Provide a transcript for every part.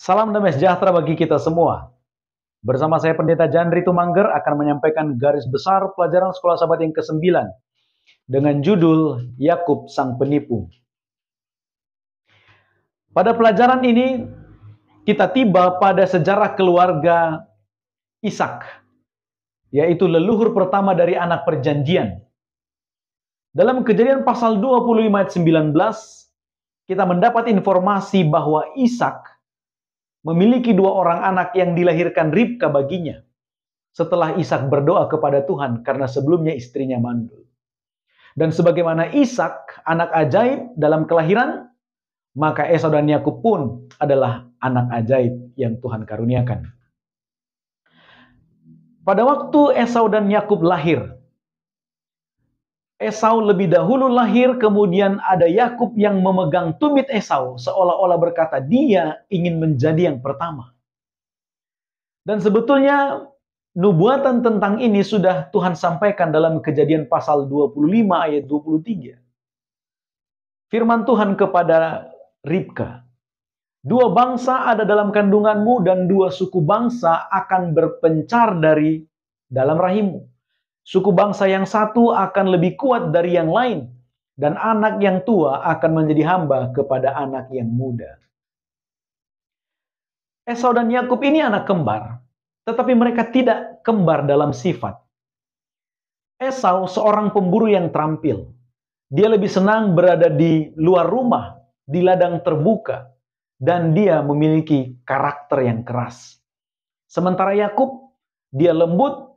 Salam damai sejahtera bagi kita semua. Bersama saya Pendeta Jandri Tumangger akan menyampaikan garis besar pelajaran Sekolah Sabat yang ke-9 dengan judul Yakub Sang Penipu. Pada pelajaran ini kita tiba pada sejarah keluarga Ishak, yaitu leluhur pertama dari anak perjanjian. Dalam Kejadian pasal 25 ayat 19, kita mendapat informasi bahwa Ishak memiliki dua orang anak yang dilahirkan Ribka baginya setelah Ishak berdoa kepada Tuhan karena sebelumnya istrinya mandul. Dan sebagaimana Ishak anak ajaib dalam kelahiran, maka Esau dan Yakub pun adalah anak ajaib yang Tuhan karuniakan. Pada waktu Esau dan Yakub lahir, Esau lebih dahulu lahir, kemudian ada Yakub yang memegang tumit Esau, seolah-olah berkata dia ingin menjadi yang pertama. Dan sebetulnya nubuatan tentang ini sudah Tuhan sampaikan dalam Kejadian pasal 25 ayat 23. Firman Tuhan kepada Ribka, "Dua bangsa ada dalam kandunganmu dan dua suku bangsa akan berpencar dari dalam rahimmu. Suku bangsa yang satu akan lebih kuat dari yang lain, dan anak yang tua akan menjadi hamba kepada anak yang muda." Esau dan Yakub ini anak kembar, tetapi mereka tidak kembar dalam sifat. Esau seorang pemburu yang terampil. Dia lebih senang berada di luar rumah, di ladang terbuka, dan dia memiliki karakter yang keras. Sementara Yakub, dia lembut,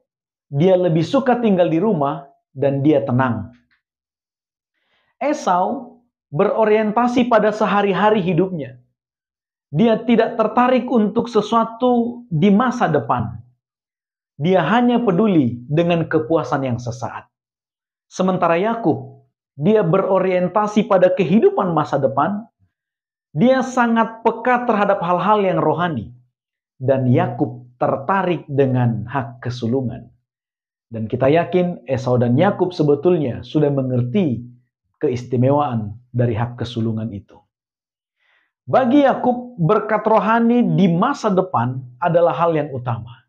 dia lebih suka tinggal di rumah, dan dia tenang. Esau berorientasi pada sehari-hari hidupnya. Dia tidak tertarik untuk sesuatu di masa depan. Dia hanya peduli dengan kepuasan yang sesaat. Sementara Yakub, dia berorientasi pada kehidupan masa depan. Dia sangat peka terhadap hal-hal yang rohani. Dan Yakub tertarik dengan hak kesulungan. Dan kita yakin Esau dan Yakub sebetulnya sudah mengerti keistimewaan dari hak kesulungan itu. Bagi Yakub, berkat rohani di masa depan adalah hal yang utama.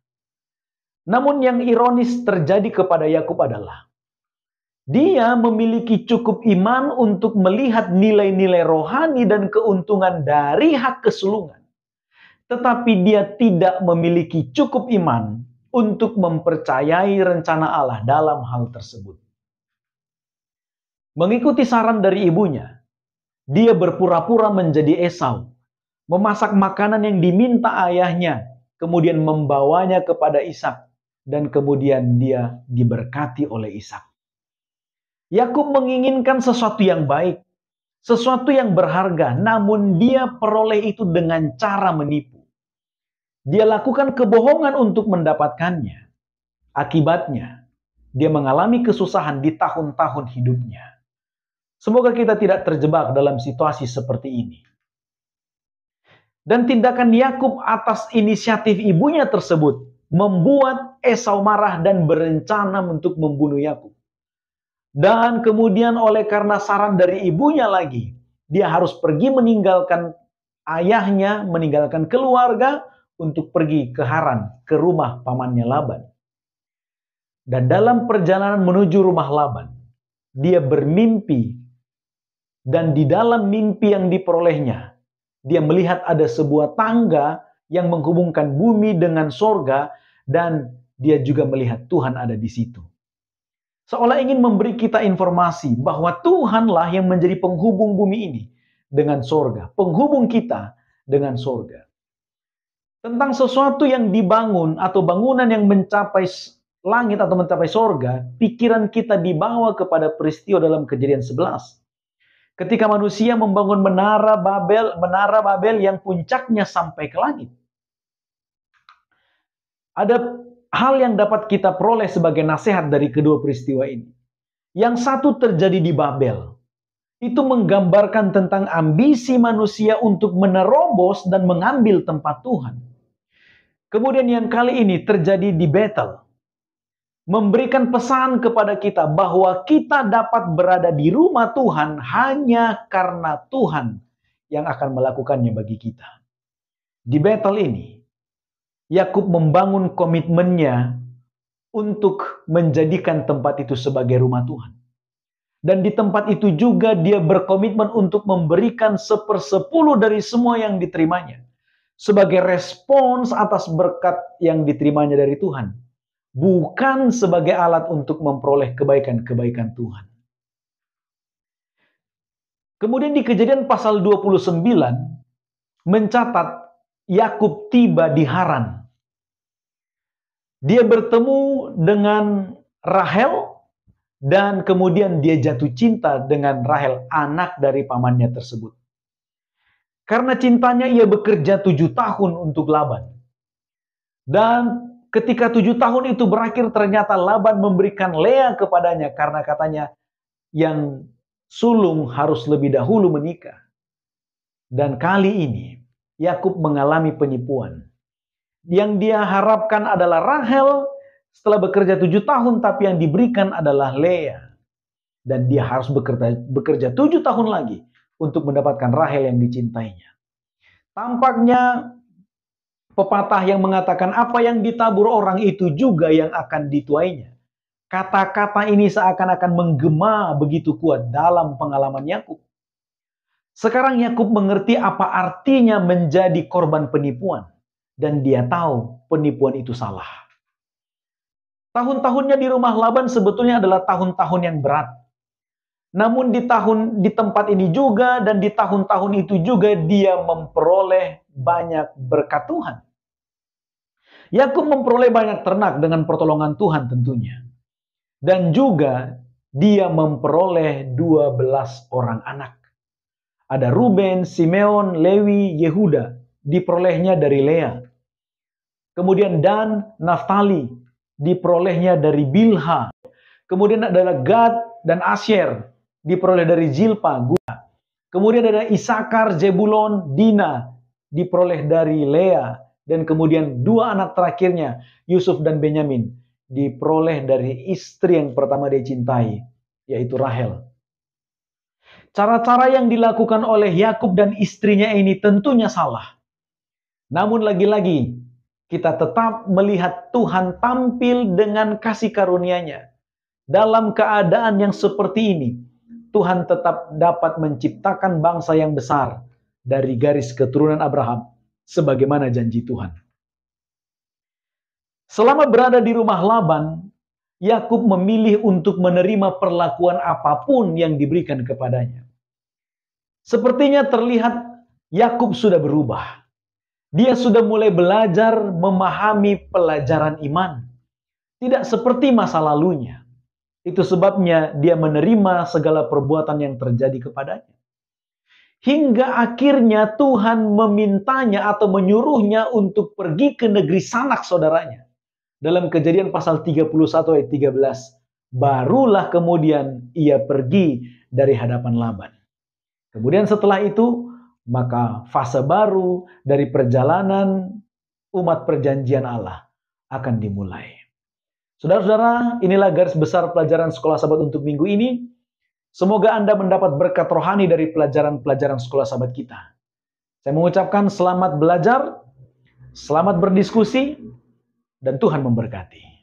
Namun yang ironis terjadi kepada Yakub adalah dia memiliki cukup iman untuk melihat nilai-nilai rohani dan keuntungan dari hak kesulungan. Tetapi dia tidak memiliki cukup iman untuk mempercayai rencana Allah dalam hal tersebut. Mengikuti saran dari ibunya, dia berpura-pura menjadi Esau, memasak makanan yang diminta ayahnya, kemudian membawanya kepada Ishak, dan kemudian dia diberkati oleh Ishak. Yakub menginginkan sesuatu yang baik, sesuatu yang berharga, namun dia peroleh itu dengan cara menipu. Dia lakukan kebohongan untuk mendapatkannya. Akibatnya, dia mengalami kesusahan di tahun-tahun hidupnya. Semoga kita tidak terjebak dalam situasi seperti ini. Dan tindakan Yakub atas inisiatif ibunya tersebut membuat Esau marah dan berencana untuk membunuh Yakub. Dan kemudian oleh karena saran dari ibunya lagi, dia harus pergi meninggalkan ayahnya, meninggalkan keluarga, untuk pergi ke Haran, ke rumah pamannya Laban. Dan dalam perjalanan menuju rumah Laban, dia bermimpi, dan di dalam mimpi yang diperolehnya, dia melihat ada sebuah tangga yang menghubungkan bumi dengan sorga, dan dia juga melihat Tuhan ada di situ. Seolah ingin memberi kita informasi bahwa Tuhanlah yang menjadi penghubung bumi ini dengan sorga, penghubung kita dengan sorga. Tentang sesuatu yang dibangun atau bangunan yang mencapai langit atau mencapai sorga, pikiran kita dibawa kepada peristiwa dalam Kejadian 11. Ketika manusia membangun menara Babel yang puncaknya sampai ke langit. Ada hal yang dapat kita peroleh sebagai nasihat dari kedua peristiwa ini. Yang satu terjadi di Babel. Itu menggambarkan tentang ambisi manusia untuk menerobos dan mengambil tempat Tuhan. Kemudian yang kali ini terjadi di Betel. Memberikan pesan kepada kita bahwa kita dapat berada di rumah Tuhan hanya karena Tuhan yang akan melakukannya bagi kita. Di Betel ini, Yakub membangun komitmennya untuk menjadikan tempat itu sebagai rumah Tuhan. Dan di tempat itu juga dia berkomitmen untuk memberikan 1/10 dari semua yang diterimanya, sebagai respons atas berkat yang diterimanya dari Tuhan, bukan sebagai alat untuk memperoleh kebaikan-kebaikan Tuhan. Kemudian di Kejadian pasal 29 mencatat Yakub tiba di Haran. Dia bertemu dengan Rahel dan kemudian dia jatuh cinta dengan Rahel, anak dari pamannya tersebut. Karena cintanya ia bekerja 7 tahun untuk Laban. Dan ketika 7 tahun itu berakhir, ternyata Laban memberikan Lea kepadanya karena katanya yang sulung harus lebih dahulu menikah. Dan kali ini Yakub mengalami penipuan. Yang dia harapkan adalah Rahel setelah bekerja 7 tahun, tapi yang diberikan adalah Lea. Dan dia harus bekerja 7 tahun lagi untuk mendapatkan Rahel yang dicintainya. Tampaknya pepatah yang mengatakan apa yang ditabur orang itu juga yang akan dituainya. Kata-kata ini seakan-akan menggema begitu kuat dalam pengalaman Yakub. Sekarang Yakub mengerti apa artinya menjadi korban penipuan. Dan dia tahu penipuan itu salah. Tahun-tahunnya di rumah Laban sebetulnya adalah tahun-tahun yang berat. Namun di tempat ini juga dan di tahun-tahun itu juga dia memperoleh banyak berkat Tuhan. Yakub memperoleh banyak ternak dengan pertolongan Tuhan tentunya. Dan juga dia memperoleh 12 orang anak. Ada Ruben, Simeon, Lewi, Yehuda. Diperolehnya dari Lea. Kemudian Dan, Naftali. Diperolehnya dari Bilha. Kemudian ada Gad dan Asyer. Diperoleh dari Zilpa, Guna. Kemudian ada Isakar, Zebulon, Dina. Diperoleh dari Lea. Dan kemudian 2 anak terakhirnya, Yusuf dan Benyamin. Diperoleh dari istri yang pertama dia cintai, yaitu Rahel. Cara-cara yang dilakukan oleh Yakub dan istrinya ini tentunya salah. Namun lagi-lagi, kita tetap melihat Tuhan tampil dengan kasih karunia-Nya. Dalam keadaan yang seperti ini, Tuhan tetap dapat menciptakan bangsa yang besar dari garis keturunan Abraham, sebagaimana janji Tuhan. Selama berada di rumah Laban, Yakub memilih untuk menerima perlakuan apapun yang diberikan kepadanya. Sepertinya terlihat Yakub sudah berubah. Dia sudah mulai belajar memahami pelajaran iman. Tidak seperti masa lalunya. Itu sebabnya dia menerima segala perbuatan yang terjadi kepadanya. Hingga akhirnya Tuhan memintanya atau menyuruhnya untuk pergi ke negeri sanak saudaranya. Dalam Kejadian pasal 31 ayat 13. Barulah kemudian ia pergi dari hadapan Laban. Kemudian setelah itu, maka fase baru dari perjalanan umat perjanjian Allah akan dimulai. Saudara-saudara, inilah garis besar pelajaran Sekolah Sabat untuk minggu ini. Semoga Anda mendapat berkat rohani dari pelajaran-pelajaran Sekolah Sabat kita. Saya mengucapkan selamat belajar, selamat berdiskusi, dan Tuhan memberkati.